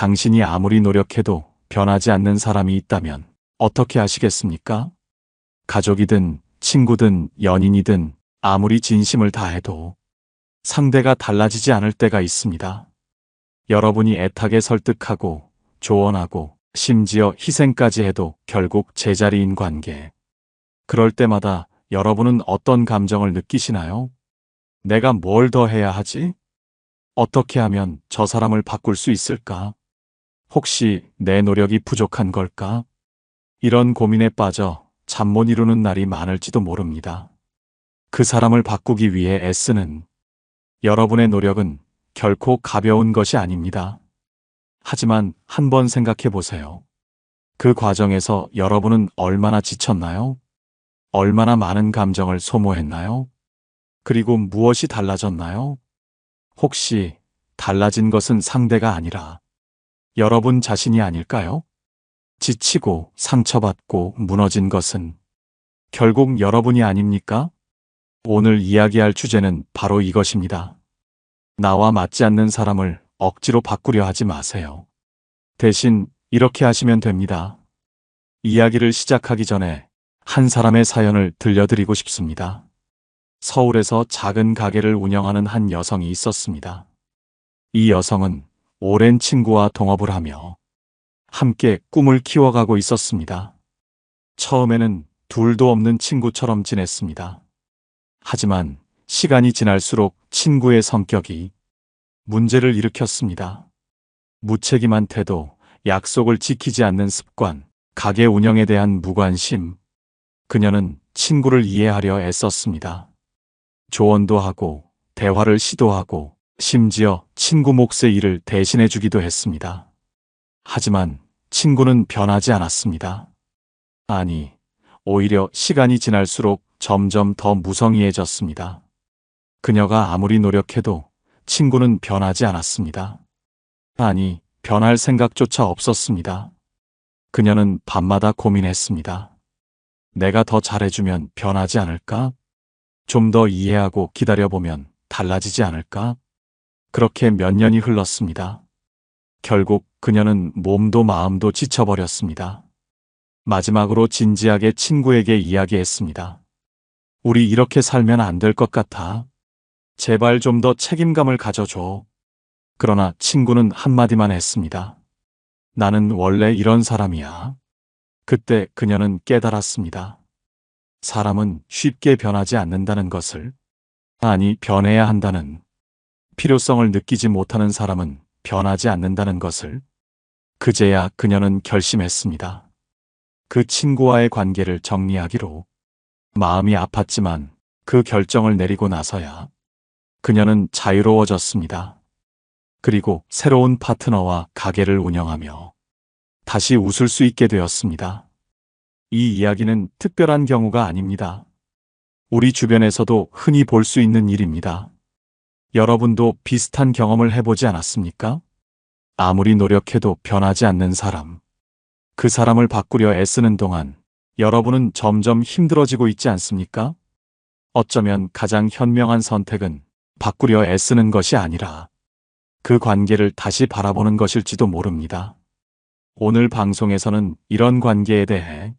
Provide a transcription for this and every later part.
당신이 아무리 노력해도 변하지 않는 사람이 있다면 어떻게 하시겠습니까? 가족이든 친구든 연인이든 아무리 진심을 다해도 상대가 달라지지 않을 때가 있습니다. 여러분이 애타게 설득하고 조언하고 심지어 희생까지 해도 결국 제자리인 관계. 그럴 때마다 여러분은 어떤 감정을 느끼시나요? 내가 뭘 더 해야 하지? 어떻게 하면 저 사람을 바꿀 수 있을까? 혹시 내 노력이 부족한 걸까? 이런 고민에 빠져 잠 못 이루는 날이 많을지도 모릅니다. 그 사람을 바꾸기 위해 애쓰는 여러분의 노력은 결코 가벼운 것이 아닙니다. 하지만 한번 생각해 보세요. 그 과정에서 여러분은 얼마나 지쳤나요? 얼마나 많은 감정을 소모했나요? 그리고 무엇이 달라졌나요? 혹시 달라진 것은 상대가 아니라 여러분 자신이 아닐까요? 지치고 상처받고 무너진 것은 결국 여러분이 아닙니까? 오늘 이야기할 주제는 바로 이것입니다. 나와 맞지 않는 사람을 억지로 바꾸려 하지 마세요. 대신 이렇게 하시면 됩니다. 이야기를 시작하기 전에 한 사람의 사연을 들려드리고 싶습니다. 서울에서 작은 가게를 운영하는 한 여성이 있었습니다. 이 여성은 오랜 친구와 동업을 하며 함께 꿈을 키워가고 있었습니다. 처음에는 둘도 없는 친구처럼 지냈습니다. 하지만 시간이 지날수록 친구의 성격이 문제를 일으켰습니다. 무책임한 태도, 약속을 지키지 않는 습관, 가게 운영에 대한 무관심. 그녀는 친구를 이해하려 애썼습니다. 조언도 하고, 대화를 시도하고, 심지어 친구 몫의 일을 대신해 주기도 했습니다. 하지만 친구는 변하지 않았습니다. 아니, 오히려 시간이 지날수록 점점 더 무성의해졌습니다. 그녀가 아무리 노력해도 친구는 변하지 않았습니다. 아니, 변할 생각조차 없었습니다. 그녀는 밤마다 고민했습니다. 내가 더 잘해주면 변하지 않을까? 좀 더 이해하고 기다려보면 달라지지 않을까? 그렇게 몇 년이 흘렀습니다. 결국 그녀는 몸도 마음도 지쳐버렸습니다. 마지막으로 진지하게 친구에게 이야기했습니다. 우리 이렇게 살면 안 될 것 같아. 제발 좀 더 책임감을 가져줘. 그러나 친구는 한마디만 했습니다. 나는 원래 이런 사람이야. 그때 그녀는 깨달았습니다. 사람은 쉽게 변하지 않는다는 것을, 아니, 변해야 한다는, 필요성을 느끼지 못하는 사람은 변하지 않는다는 것을. 그제야 그녀는 결심했습니다. 그 친구와의 관계를 정리하기로. 마음이 아팠지만 그 결정을 내리고 나서야 그녀는 자유로워졌습니다. 그리고 새로운 파트너와 가게를 운영하며 다시 웃을 수 있게 되었습니다. 이 이야기는 특별한 경우가 아닙니다. 우리 주변에서도 흔히 볼 수 있는 일입니다. 여러분도 비슷한 경험을 해보지 않았습니까? 아무리 노력해도 변하지 않는 사람. 그 사람을 바꾸려 애쓰는 동안 여러분은 점점 힘들어지고 있지 않습니까? 어쩌면 가장 현명한 선택은 바꾸려 애쓰는 것이 아니라 그 관계를 다시 바라보는 것일지도 모릅니다. 오늘 방송에서는 이런 관계에 대해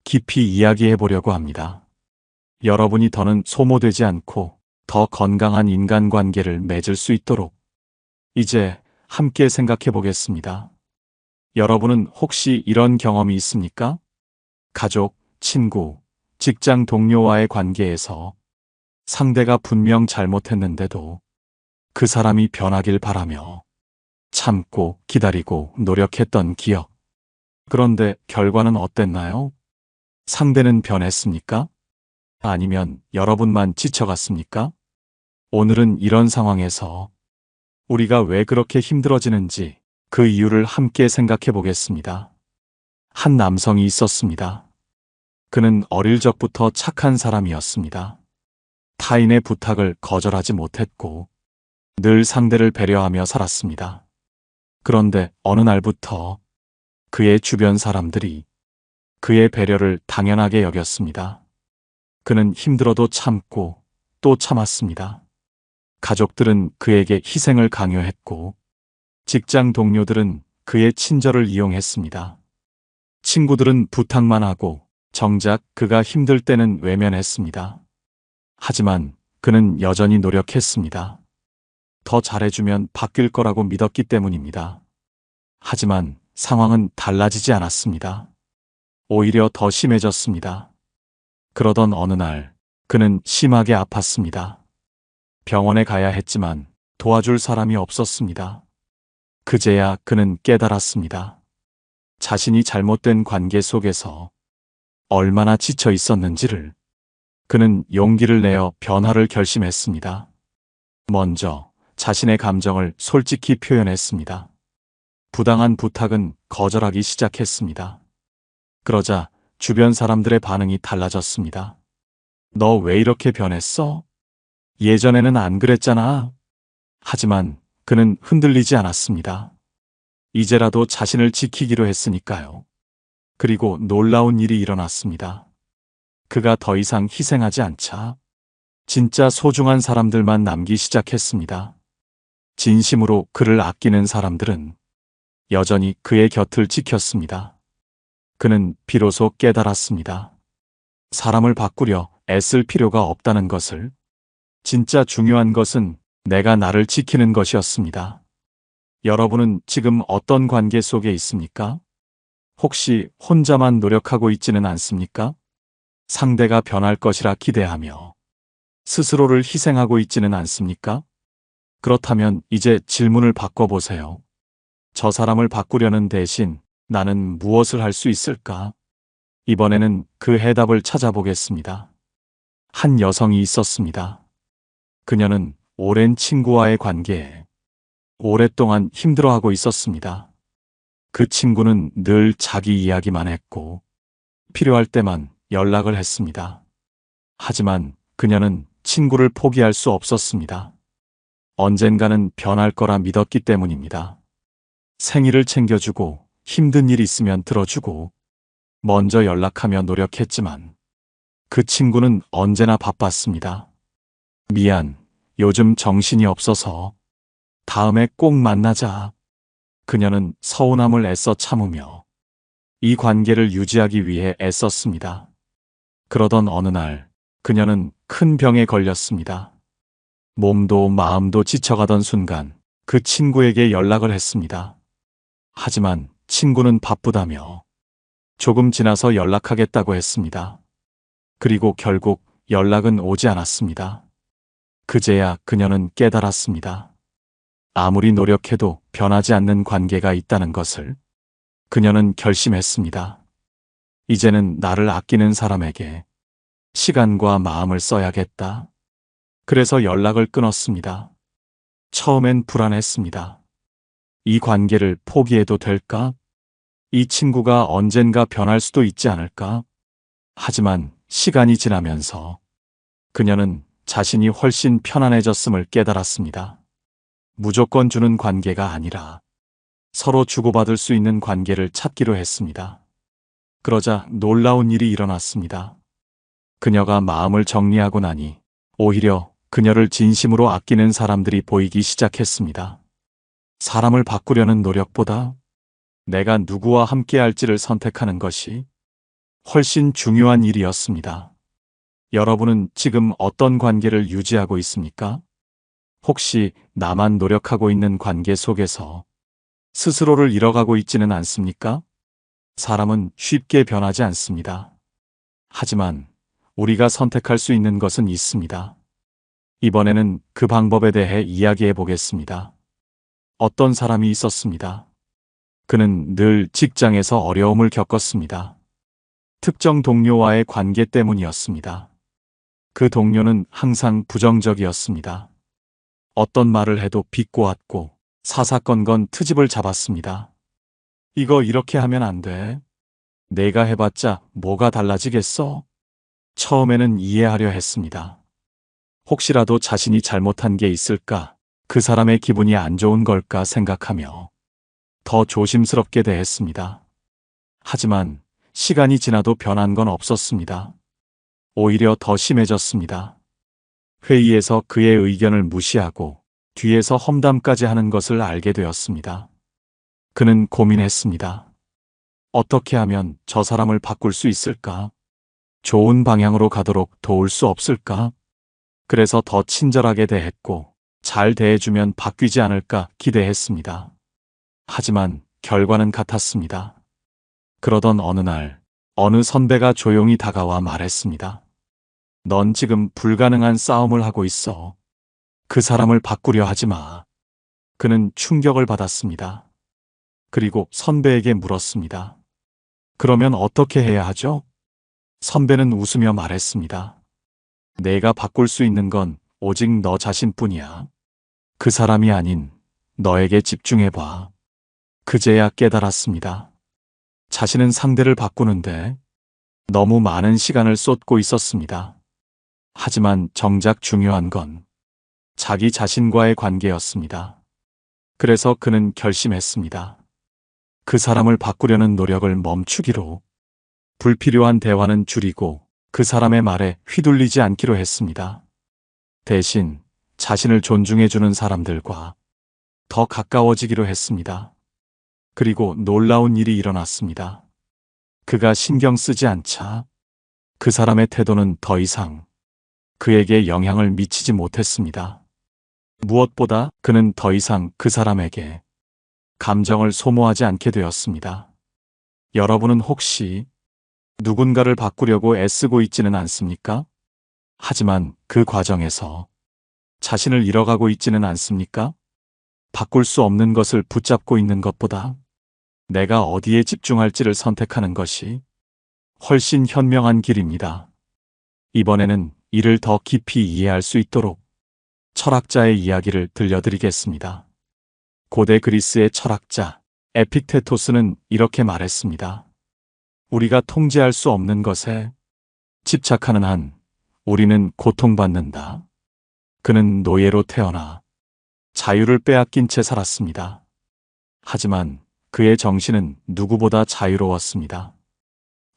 깊이 이야기해 보려고 합니다. 여러분이 더는 소모되지 않고 더 건강한 인간관계를 맺을 수 있도록 이제 함께 생각해 보겠습니다. 여러분은 혹시 이런 경험이 있습니까? 가족, 친구, 직장 동료와의 관계에서 상대가 분명 잘못했는데도 그 사람이 변하길 바라며 참고 기다리고 노력했던 기억. 그런데 결과는 어땠나요? 상대는 변했습니까? 아니면 여러분만 지쳐갔습니까? 오늘은 이런 상황에서 우리가 왜 그렇게 힘들어지는지 그 이유를 함께 생각해 보겠습니다. 한 남성이 있었습니다. 그는 어릴 적부터 착한 사람이었습니다. 타인의 부탁을 거절하지 못했고 늘 상대를 배려하며 살았습니다. 그런데 어느 날부터 그의 주변 사람들이 그의 배려를 당연하게 여겼습니다. 그는 힘들어도 참고 또 참았습니다. 가족들은 그에게 희생을 강요했고 직장 동료들은 그의 친절을 이용했습니다. 친구들은 부탁만 하고 정작 그가 힘들 때는 외면했습니다. 하지만 그는 여전히 노력했습니다. 더 잘해주면 바뀔 거라고 믿었기 때문입니다. 하지만 상황은 달라지지 않았습니다. 오히려 더 심해졌습니다. 그러던 어느 날 그는 심하게 아팠습니다. 병원에 가야 했지만 도와줄 사람이 없었습니다. 그제야 그는 깨달았습니다. 자신이 잘못된 관계 속에서 얼마나 지쳐 있었는지를. 그는 용기를 내어 변화를 결심했습니다. 먼저 자신의 감정을 솔직히 표현했습니다. 부당한 부탁은 거절하기 시작했습니다. 그러자 주변 사람들의 반응이 달라졌습니다. 너 왜 이렇게 변했어? 예전에는 안 그랬잖아. 하지만 그는 흔들리지 않았습니다. 이제라도 자신을 지키기로 했으니까요. 그리고 놀라운 일이 일어났습니다. 그가 더 이상 희생하지 않자 진짜 소중한 사람들만 남기 시작했습니다. 진심으로 그를 아끼는 사람들은 여전히 그의 곁을 지켰습니다. 그는 비로소 깨달았습니다. 사람을 바꾸려 애쓸 필요가 없다는 것을. 진짜 중요한 것은 내가 나를 지키는 것이었습니다. 여러분은 지금 어떤 관계 속에 있습니까? 혹시 혼자만 노력하고 있지는 않습니까? 상대가 변할 것이라 기대하며 스스로를 희생하고 있지는 않습니까? 그렇다면 이제 질문을 바꿔보세요. 저 사람을 바꾸려는 대신 나는 무엇을 할 수 있을까? 이번에는 그 해답을 찾아보겠습니다. 한 여성이 있었습니다. 그녀는 오랜 친구와의 관계에 오랫동안 힘들어하고 있었습니다. 그 친구는 늘 자기 이야기만 했고 필요할 때만 연락을 했습니다. 하지만 그녀는 친구를 포기할 수 없었습니다. 언젠가는 변할 거라 믿었기 때문입니다. 생일을 챙겨주고 힘든 일 있으면 들어주고 먼저 연락하며 노력했지만 그 친구는 언제나 바빴습니다. 미안, 요즘 정신이 없어서 다음에 꼭 만나자. 그녀는 서운함을 애써 참으며 이 관계를 유지하기 위해 애썼습니다. 그러던 어느 날 그녀는 큰 병에 걸렸습니다. 몸도 마음도 지쳐가던 순간 그 친구에게 연락을 했습니다. 하지만 친구는 바쁘다며 조금 지나서 연락하겠다고 했습니다. 그리고 결국 연락은 오지 않았습니다. 그제야 그녀는 깨달았습니다. 아무리 노력해도 변하지 않는 관계가 있다는 것을. 그녀는 결심했습니다. 이제는 나를 아끼는 사람에게 시간과 마음을 써야겠다. 그래서 연락을 끊었습니다. 처음엔 불안했습니다. 이 관계를 포기해도 될까? 이 친구가 언젠가 변할 수도 있지 않을까? 하지만 시간이 지나면서 그녀는 자신이 훨씬 편안해졌음을 깨달았습니다. 무조건 주는 관계가 아니라 서로 주고받을 수 있는 관계를 찾기로 했습니다. 그러자 놀라운 일이 일어났습니다. 그녀가 마음을 정리하고 나니 오히려 그녀를 진심으로 아끼는 사람들이 보이기 시작했습니다. 사람을 바꾸려는 노력보다 내가 누구와 함께 할지를 선택하는 것이 훨씬 중요한 일이었습니다. 여러분은 지금 어떤 관계를 유지하고 있습니까? 혹시 나만 노력하고 있는 관계 속에서 스스로를 잃어가고 있지는 않습니까? 사람은 쉽게 변하지 않습니다. 하지만 우리가 선택할 수 있는 것은 있습니다. 이번에는 그 방법에 대해 이야기해 보겠습니다. 어떤 사람이 있었습니다. 그는 늘 직장에서 어려움을 겪었습니다. 특정 동료와의 관계 때문이었습니다. 그 동료는 항상 부정적이었습니다. 어떤 말을 해도 비꼬았고 사사건건 트집을 잡았습니다. 이거 이렇게 하면 안 돼. 내가 해봤자 뭐가 달라지겠어? 처음에는 이해하려 했습니다. 혹시라도 자신이 잘못한 게 있을까? 그 사람의 기분이 안 좋은 걸까 생각하며 더 조심스럽게 대했습니다. 하지만 시간이 지나도 변한 건 없었습니다. 오히려 더 심해졌습니다. 회의에서 그의 의견을 무시하고 뒤에서 험담까지 하는 것을 알게 되었습니다. 그는 고민했습니다. 어떻게 하면 저 사람을 바꿀 수 있을까? 좋은 방향으로 가도록 도울 수 없을까? 그래서 더 친절하게 대했고 잘 대해주면 바뀌지 않을까 기대했습니다. 하지만 결과는 같았습니다. 그러던 어느 날 어느 선배가 조용히 다가와 말했습니다. 넌 지금 불가능한 싸움을 하고 있어. 그 사람을 바꾸려 하지 마. 그는 충격을 받았습니다. 그리고 선배에게 물었습니다. 그러면 어떻게 해야 하죠? 선배는 웃으며 말했습니다. 내가 바꿀 수 있는 건 오직 너 자신뿐이야. 그 사람이 아닌 너에게 집중해봐. 그제야 깨달았습니다. 자신은 상대를 바꾸는데 너무 많은 시간을 쏟고 있었습니다. 하지만 정작 중요한 건 자기 자신과의 관계였습니다. 그래서 그는 결심했습니다. 그 사람을 바꾸려는 노력을 멈추기로, 불필요한 대화는 줄이고 그 사람의 말에 휘둘리지 않기로 했습니다. 대신 자신을 존중해주는 사람들과 더 가까워지기로 했습니다. 그리고 놀라운 일이 일어났습니다. 그가 신경 쓰지 않자 그 사람의 태도는 더 이상 그에게 영향을 미치지 못했습니다. 무엇보다 그는 더 이상 그 사람에게 감정을 소모하지 않게 되었습니다. 여러분은 혹시 누군가를 바꾸려고 애쓰고 있지는 않습니까? 하지만 그 과정에서 자신을 잃어가고 있지는 않습니까? 바꿀 수 없는 것을 붙잡고 있는 것보다 내가 어디에 집중할지를 선택하는 것이 훨씬 현명한 길입니다. 이번에는 이를 더 깊이 이해할 수 있도록 철학자의 이야기를 들려드리겠습니다. 고대 그리스의 철학자 에픽테토스는 이렇게 말했습니다. 우리가 통제할 수 없는 것에 집착하는 한 우리는 고통받는다. 그는 노예로 태어나 자유를 빼앗긴 채 살았습니다. 하지만 그의 정신은 누구보다 자유로웠습니다.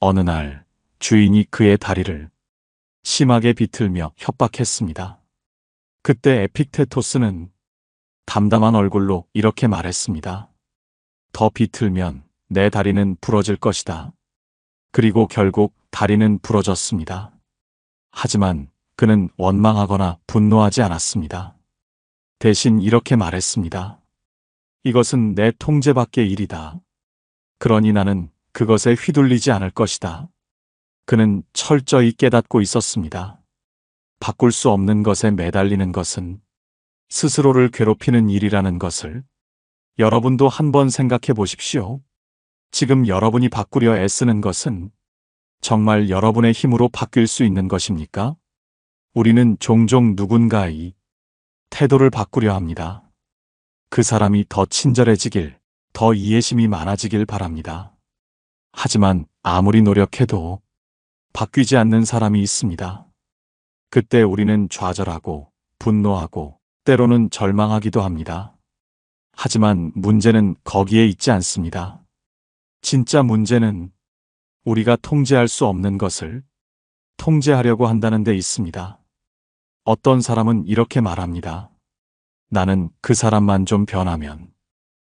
어느 날 주인이 그의 다리를 심하게 비틀며 협박했습니다. 그때 에픽테토스는 담담한 얼굴로 이렇게 말했습니다. 더 비틀면 내 다리는 부러질 것이다. 그리고 결국 다리는 부러졌습니다. 하지만 그는 원망하거나 분노하지 않았습니다. 대신 이렇게 말했습니다. 이것은 내 통제 밖의 일이다. 그러니 나는 그것에 휘둘리지 않을 것이다. 그는 철저히 깨닫고 있었습니다. 바꿀 수 없는 것에 매달리는 것은 스스로를 괴롭히는 일이라는 것을 여러분도 한번 생각해 보십시오. 지금 여러분이 바꾸려 애쓰는 것은 정말 여러분의 힘으로 바뀔 수 있는 것입니까? 우리는 종종 누군가의 태도를 바꾸려 합니다. 그 사람이 더 친절해지길, 더 이해심이 많아지길 바랍니다. 하지만 아무리 노력해도 바뀌지 않는 사람이 있습니다. 그때 우리는 좌절하고 분노하고 때로는 절망하기도 합니다. 하지만 문제는 거기에 있지 않습니다. 진짜 문제는 우리가 통제할 수 없는 것을 통제하려고 한다는 데 있습니다. 어떤 사람은 이렇게 말합니다. 나는 그 사람만 좀 변하면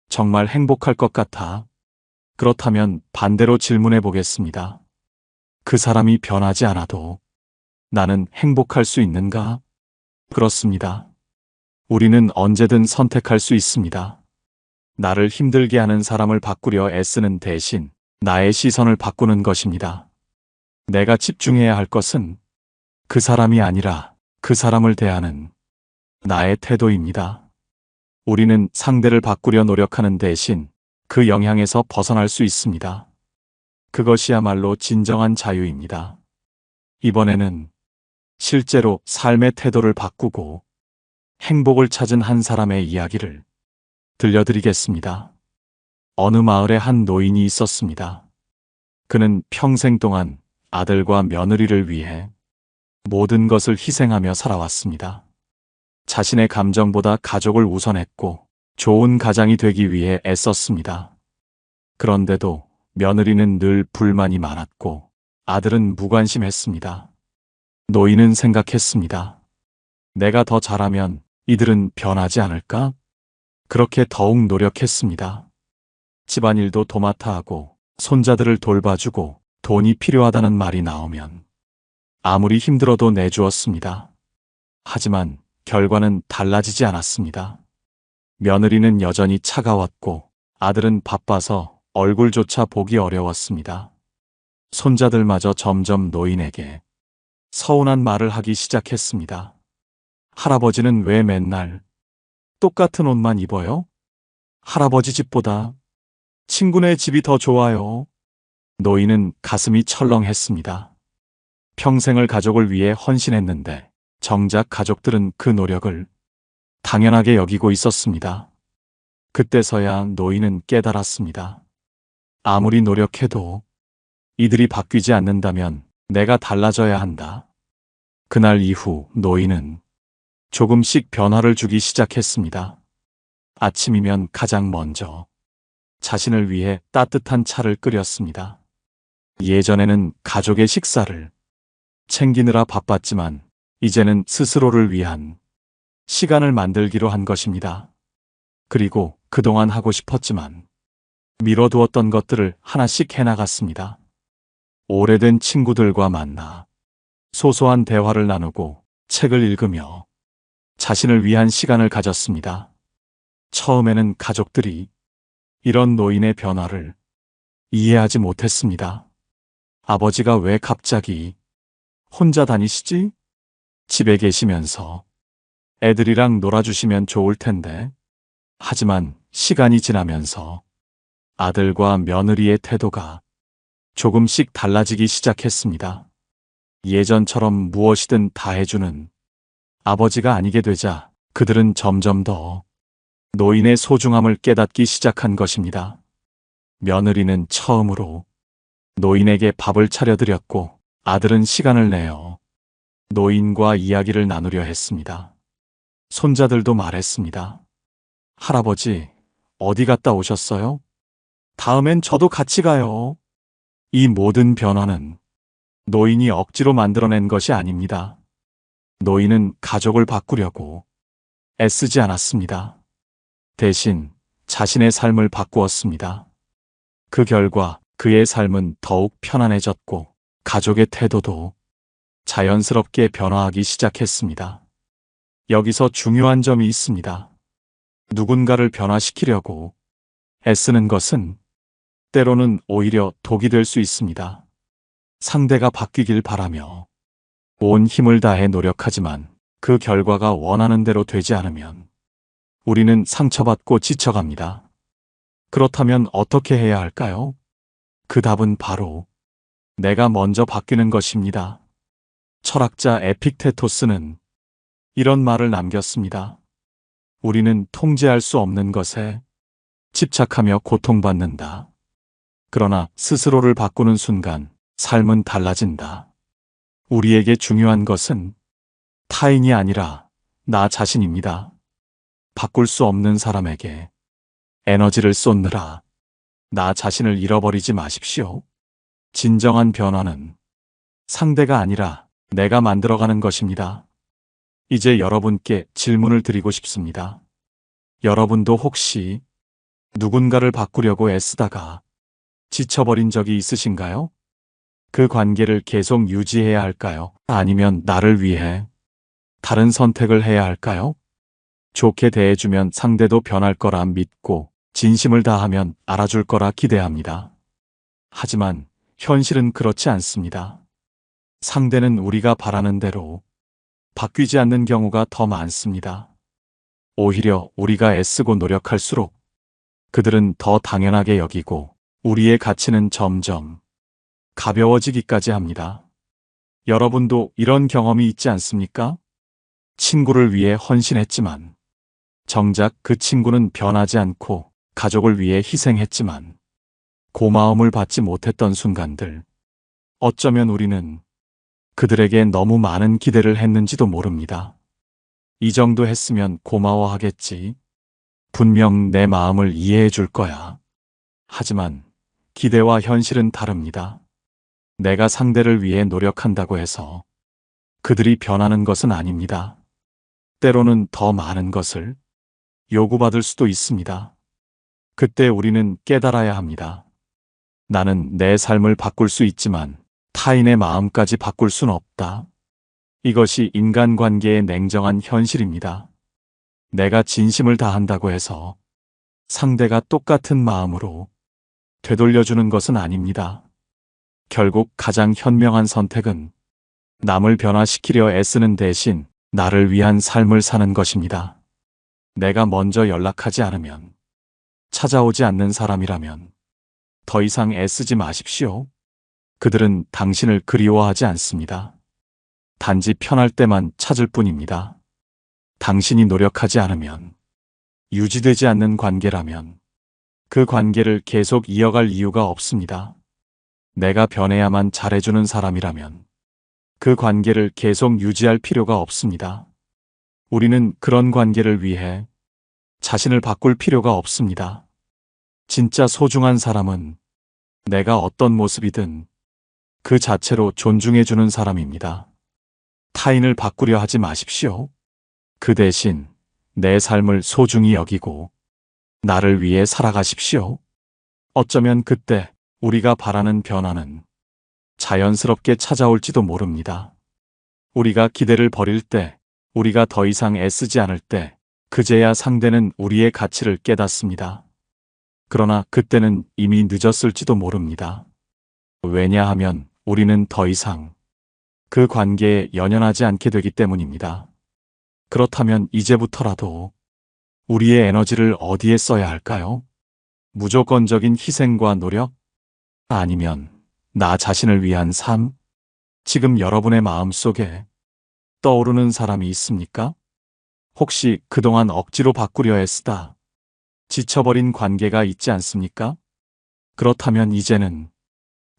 정말 행복할 것 같아. 그렇다면 반대로 질문해 보겠습니다. 그 사람이 변하지 않아도 나는 행복할 수 있는가? 그렇습니다. 우리는 언제든 선택할 수 있습니다. 나를 힘들게 하는 사람을 바꾸려 애쓰는 대신 나의 시선을 바꾸는 것입니다. 내가 집중해야 할 것은 그 사람이 아니라 그 사람을 대하는 나의 태도입니다. 우리는 상대를 바꾸려 노력하는 대신 그 영향에서 벗어날 수 있습니다. 그것이야말로 진정한 자유입니다. 이번에는 실제로 삶의 태도를 바꾸고 행복을 찾은 한 사람의 이야기를 들려드리겠습니다. 어느 마을에 한 노인이 있었습니다. 그는 평생 동안 아들과 며느리를 위해 모든 것을 희생하며 살아왔습니다. 자신의 감정보다 가족을 우선했고 좋은 가장이 되기 위해 애썼습니다. 그런데도 며느리는 늘 불만이 많았고 아들은 무관심했습니다. 노인은 생각했습니다. 내가 더 잘하면 이들은 변하지 않을까? 그렇게 더욱 노력했습니다. 집안일도 도맡아 하고 손자들을 돌봐주고 돈이 필요하다는 말이 나오면 아무리 힘들어도 내주었습니다. 하지만 결과는 달라지지 않았습니다. 며느리는 여전히 차가웠고 아들은 바빠서 얼굴조차 보기 어려웠습니다. 손자들마저 점점 노인에게 서운한 말을 하기 시작했습니다. 할아버지는 왜 맨날 똑같은 옷만 입어요? 할아버지 집보다 친구네 집이 더 좋아요. 노인은 가슴이 철렁했습니다. 평생을 가족을 위해 헌신했는데 정작 가족들은 그 노력을 당연하게 여기고 있었습니다. 그때서야 노인은 깨달았습니다. 아무리 노력해도 이들이 바뀌지 않는다면 내가 달라져야 한다. 그날 이후 노인은 조금씩 변화를 주기 시작했습니다. 아침이면 가장 먼저 자신을 위해 따뜻한 차를 끓였습니다. 예전에는 가족의 식사를 챙기느라 바빴지만 이제는 스스로를 위한 시간을 만들기로 한 것입니다. 그리고 그동안 하고 싶었지만 미뤄두었던 것들을 하나씩 해나갔습니다. 오래된 친구들과 만나 소소한 대화를 나누고 책을 읽으며 자신을 위한 시간을 가졌습니다. 처음에는 가족들이 이런 노인의 변화를 이해하지 못했습니다. 아버지가 왜 갑자기 혼자 다니시지? 집에 계시면서 애들이랑 놀아주시면 좋을 텐데. 하지만 시간이 지나면서 아들과 며느리의 태도가 조금씩 달라지기 시작했습니다. 예전처럼 무엇이든 다 해주는 아버지가 아니게 되자 그들은 점점 더 노인의 소중함을 깨닫기 시작한 것입니다. 며느리는 처음으로 노인에게 밥을 차려드렸고 아들은 시간을 내어 노인과 이야기를 나누려 했습니다. 손자들도 말했습니다. 할아버지, 어디 갔다 오셨어요? 다음엔 저도 같이 가요. 이 모든 변화는 노인이 억지로 만들어낸 것이 아닙니다. 노인은 가족을 바꾸려고 애쓰지 않았습니다. 대신 자신의 삶을 바꾸었습니다. 그 결과 그의 삶은 더욱 편안해졌고 가족의 태도도 자연스럽게 변화하기 시작했습니다. 여기서 중요한 점이 있습니다. 누군가를 변화시키려고 애쓰는 것은 때로는 오히려 독이 될 수 있습니다. 상대가 바뀌길 바라며 온 힘을 다해 노력하지만 그 결과가 원하는 대로 되지 않으면 우리는 상처받고 지쳐갑니다. 그렇다면 어떻게 해야 할까요? 그 답은 바로 내가 먼저 바뀌는 것입니다. 철학자 에픽테토스는 이런 말을 남겼습니다. 우리는 통제할 수 없는 것에 집착하며 고통받는다. 그러나 스스로를 바꾸는 순간 삶은 달라진다. 우리에게 중요한 것은 타인이 아니라 나 자신입니다. 바꿀 수 없는 사람에게 에너지를 쏟느라 나 자신을 잃어버리지 마십시오. 진정한 변화는 상대가 아니라 내가 만들어가는 것입니다. 이제 여러분께 질문을 드리고 싶습니다. 여러분도 혹시 누군가를 바꾸려고 애쓰다가 지쳐버린 적이 있으신가요? 그 관계를 계속 유지해야 할까요? 아니면 나를 위해 다른 선택을 해야 할까요? 좋게 대해주면 상대도 변할 거라 믿고 진심을 다하면 알아줄 거라 기대합니다. 하지만 현실은 그렇지 않습니다. 상대는 우리가 바라는 대로 바뀌지 않는 경우가 더 많습니다. 오히려 우리가 애쓰고 노력할수록 그들은 더 당연하게 여기고 우리의 가치는 점점 가벼워지기까지 합니다. 여러분도 이런 경험이 있지 않습니까? 친구를 위해 헌신했지만 정작 그 친구는 변하지 않고 가족을 위해 희생했지만 고마움을 받지 못했던 순간들. 어쩌면 우리는 그들에게 너무 많은 기대를 했는지도 모릅니다. 이 정도 했으면 고마워하겠지. 분명 내 마음을 이해해 줄 거야. 하지만 기대와 현실은 다릅니다. 내가 상대를 위해 노력한다고 해서 그들이 변하는 것은 아닙니다. 때로는 더 많은 것을 요구받을 수도 있습니다. 그때 우리는 깨달아야 합니다. 나는 내 삶을 바꿀 수 있지만 타인의 마음까지 바꿀 순 없다. 이것이 인간관계의 냉정한 현실입니다. 내가 진심을 다한다고 해서 상대가 똑같은 마음으로 되돌려주는 것은 아닙니다. 결국 가장 현명한 선택은 남을 변화시키려 애쓰는 대신 나를 위한 삶을 사는 것입니다. 내가 먼저 연락하지 않으면, 찾아오지 않는 사람이라면 더 이상 애쓰지 마십시오. 그들은 당신을 그리워하지 않습니다. 단지 편할 때만 찾을 뿐입니다. 당신이 노력하지 않으면, 유지되지 않는 관계라면 그 관계를 계속 이어갈 이유가 없습니다. 내가 변해야만 잘해주는 사람이라면 그 관계를 계속 유지할 필요가 없습니다. 우리는 그런 관계를 위해 자신을 바꿀 필요가 없습니다. 진짜 소중한 사람은 내가 어떤 모습이든 그 자체로 존중해주는 사람입니다. 타인을 바꾸려 하지 마십시오. 그 대신 내 삶을 소중히 여기고 나를 위해 살아가십시오. 어쩌면 그때 우리가 바라는 변화는 자연스럽게 찾아올지도 모릅니다. 우리가 기대를 버릴 때, 우리가 더 이상 애쓰지 않을 때, 그제야 상대는 우리의 가치를 깨닫습니다. 그러나 그때는 이미 늦었을지도 모릅니다. 왜냐하면 우리는 더 이상 그 관계에 연연하지 않게 되기 때문입니다. 그렇다면 이제부터라도 우리의 에너지를 어디에 써야 할까요? 무조건적인 희생과 노력? 아니면 나 자신을 위한 삶? 지금 여러분의 마음속에 떠오르는 사람이 있습니까? 혹시 그동안 억지로 바꾸려 애쓰다 지쳐버린 관계가 있지 않습니까? 그렇다면 이제는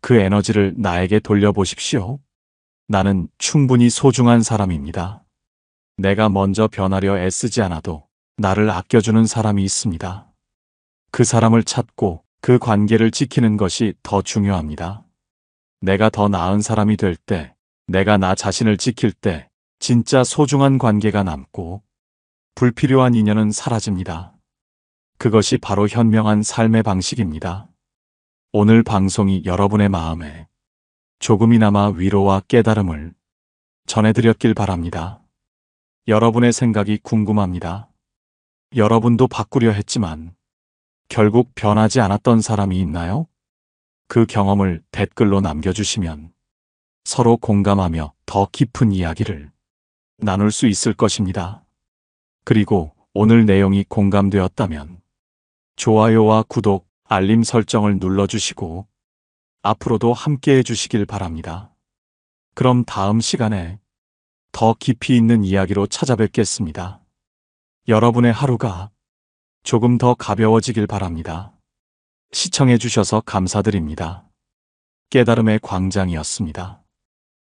그 에너지를 나에게 돌려보십시오. 나는 충분히 소중한 사람입니다. 내가 먼저 변하려 애쓰지 않아도 나를 아껴주는 사람이 있습니다. 그 사람을 찾고 그 관계를 지키는 것이 더 중요합니다. 내가 더 나은 사람이 될 때, 내가 나 자신을 지킬 때 진짜 소중한 관계가 남고 불필요한 인연은 사라집니다. 그것이 바로 현명한 삶의 방식입니다. 오늘 방송이 여러분의 마음에 조금이나마 위로와 깨달음을 전해드렸길 바랍니다. 여러분의 생각이 궁금합니다. 여러분도 바꾸려 했지만 결국 변하지 않았던 사람이 있나요? 그 경험을 댓글로 남겨주시면 서로 공감하며 더 깊은 이야기를 나눌 수 있을 것입니다. 그리고 오늘 내용이 공감되었다면 좋아요와 구독, 알림 설정을 눌러주시고 앞으로도 함께 해주시길 바랍니다. 그럼 다음 시간에 더 깊이 있는 이야기로 찾아뵙겠습니다. 여러분의 하루가 조금 더 가벼워지길 바랍니다. 시청해주셔서 감사드립니다. 깨달음의 광장이었습니다.